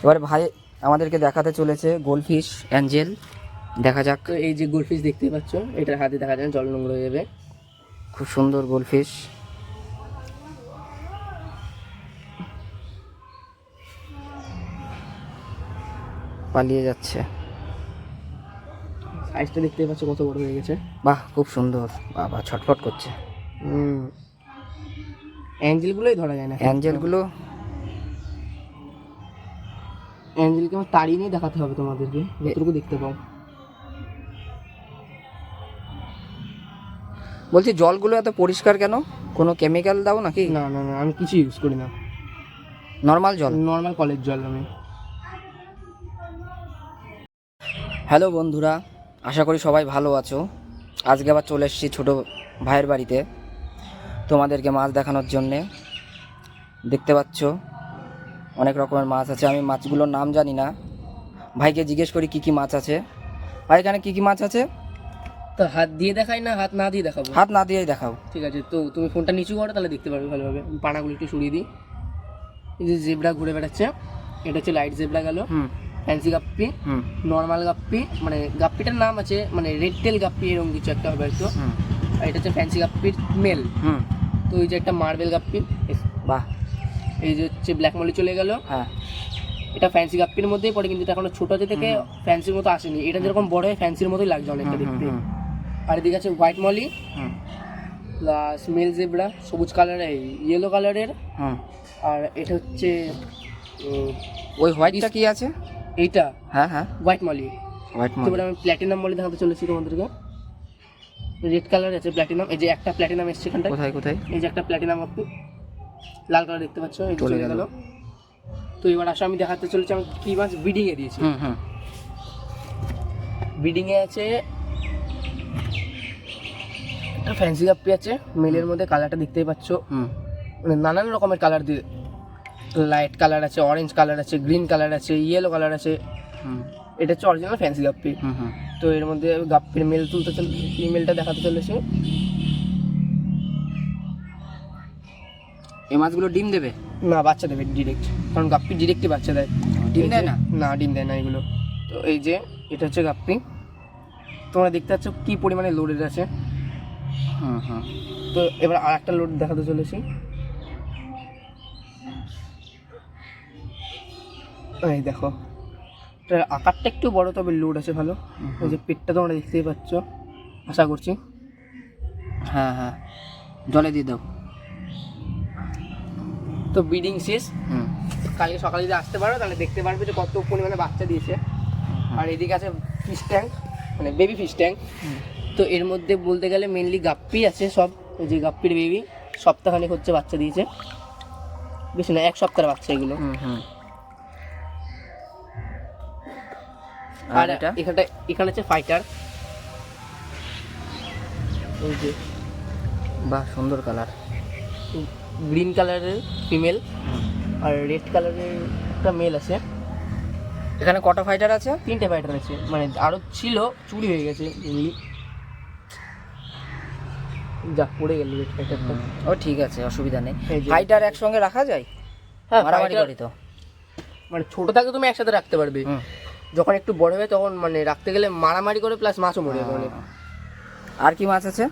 এবার ভাই আমাদেরকে দেখাতে চলেছে গোল্ডফিশ অ্যাঞ্জেল। দেখা যাক। তো এই যে গোল্ডফিশ দেখতে পাচ্ছ, এটার হাতে দেখা যায় জল নোংরা হয়ে যাবে। খুব সুন্দর গোল্ডফিশ। পালিয়ে যাচ্ছে। সাইজটা দেখতে পাচ্ছ কত বড় হয়ে গেছে। বাহ, খুব সুন্দর। বাবা ছটফট করছে। অ্যাঞ্জেলগুলোই ধরা যায় না। অ্যাঞ্জেলগুলো অ্যাঞ্জেলকে আমার তাড়িয়ে নিয়ে দেখাতে হবে তোমাদেরকে, যতটুকু দেখতে পাও। বলছি জলগুলো এত পরিষ্কার কেন? কোনো কেমিক্যাল দাও নাকি? না না না, আমি কিছু ইউজ করি না, নর্মাল জল, নর্মাল কলের জল আমি। হ্যালো বন্ধুরা, আশা করি সবাই ভালো আছো। আজকে আবার চলে এসেছি ছোটো ভাইয়ের বাড়িতে তোমাদেরকে মাছ দেখানোর জন্যে। দেখতে পাচ্ছ অনেক রকমের মাছ আছে। আমি মাছগুলোর নাম জানি না, ভাইকে জিজ্ঞেস করি কি কি মাছ আছে। ভাই এখানে কি কি মাছ আছে? তো হাত দিয়ে দেখাই না হাত না দিয়ে দেখাবো? হাত না দিয়েই দেখাও। ঠিক আছে, তো তুমি ফোনটা নিচু করো, তাহলে দেখতে পারবে ভালোভাবে। আমি পানাগুলো একটু সরিয়ে দিই। এই যে জেব্রা ঘুরে বেড়াচ্ছে, এটা হচ্ছে লাইট জেব্রা গেল। ফ্যান্সি গাপ্পি, নর্মাল গাপ্পি, মানে গাপ্পিটার নাম আছে, মানে রেড টেল গাপ্পি এরকম কিছু একটা হবে হয়তো। আর এটা হচ্ছে ফ্যান্সি গাপ্পির মেল। তো এই যে একটা মার্বেল গাপ্পি, বাহ। এই যে হচ্ছে ব্ল্যাক মলি চলে গেল। হ্যাঁ, এটা ফ্যান্সি গাপ্পির মধ্যেই পড়ে, কিন্তু এটা এখনো ছোট আছে থেকে ফ্যান্সির মতো আসেনি। এটা যেরকম বড় হয় ফ্যান্সির মতোই লাগছে অনেকটা দেখতে। আর এদিকে আছে white molly plus male zebra, সবুজ কালারের, ইয়েলো কালারের। আর এটা হচ্ছে ওই হোয়াইটটা কি আছে? এইটা হ্যাঁ হ্যাঁ, হোয়াইট মলি। হোয়াইট তো এবার আমি প্ল্যাটিনাম মলি দেখাতে চলেছি তোমাদেরকে। রেড কালার আছে প্ল্যাটিনাম, এই যে একটা প্ল্যাটিনাম এসছে এখানটায়। কোথায় কোথায়? এই যে একটা প্ল্যাটিনাম আপনি লাল কালার দেখতে পাচ্ছ, এই চলে গেল। তো এবার আসো আমি দেখাতে চলেছি আমি কি মাছ ব্রিডিং এ দিয়েছি। ব্রিডিং এ আছে একটা ফ্যান্সি গাপ্পি আছে মেলের মধ্যে, কালারটা দেখতেই পাচ্ছ। মানে নানান রকমের কালার দিয়ে, লাইট কালার আছে, অরেঞ্জ কালার আছে, গ্রিন কালার আছে, ইয়েলো কালার আছে। এটা হচ্ছে অরিজিনাল ফ্যান্সি গাপ্পি। তো এর মধ্যে গাপ্পির মেল তুলতে ফিমেলটা দেখাতে চলেছে। এই মাছগুলো ডিম দেবে? না, বাচ্চা দেবে ডিরেক্ট, কারণ গাপ্পি ডিরেক্টই বাচ্চা দেয়। ডিম দেয় না? না, ডিম দেয় না এগুলো। তো এই যে এটা হচ্ছে গাপ্পি, তোমরা দেখতে পাচ্ছ কি পরিমাণে লোডেড আছে। তো এবার আর একটা লোড দেখাতে চলেছি। এই দেখো, এটার আকারটা একটু বড়, তবে লোড আছে ভালো। এই যে পেটটা তোমরা দেখতেই পাচ্ছ, আশা করছি। হ্যাঁ হ্যাঁ, জলে দিয়ে দাও। তো ব্রিডিং শেষ। কালকে সকালে যদি আসতে পারো তাহলে দেখতে পারবে যে কত পরিমাণে বাচ্চা দিয়েছে। আর এদিকে আছে ফিশ ট্যাঙ্ক, মানে বেবি ফিশ ট্যাঙ্ক। তো এর মধ্যে বলতে গেলে মেনলি গাপ্পি আছে সব। এই যে গাপ্পির বেবি সপ্তাহখানেক হচ্ছে বাচ্চা দিয়েছে, বেশি না, এক সপ্তাহের বাচ্চা এগুলো। আর এখানে আছে ফাইটার। এই যে বাহ, সুন্দর কালার। গ্রিন কালারের ফিমেল আর রেড কালারের একটা মেল আছে। এখানে কটা ফাইটার আছে? 3টে ফাইটার আছে, মানে আরও ছিল, চুরি হয়ে গেছে এমনি। যা পড়ে গেল রেড ফাইটারটা। ও ঠিক আছে, অসুবিধা নেই। ফাইটার একসঙ্গে রাখা যায়? হ্যাঁ, মারামারি করি তো। মানে ছোট থাকে তুমি একসাথে রাখতে পারবে, যখন একটু বড় হবে তখন মানে রাখতে গেলে মারামারি করে, প্লাস মাছও মরে যাবে অনেক। আর কি মাছ আছে?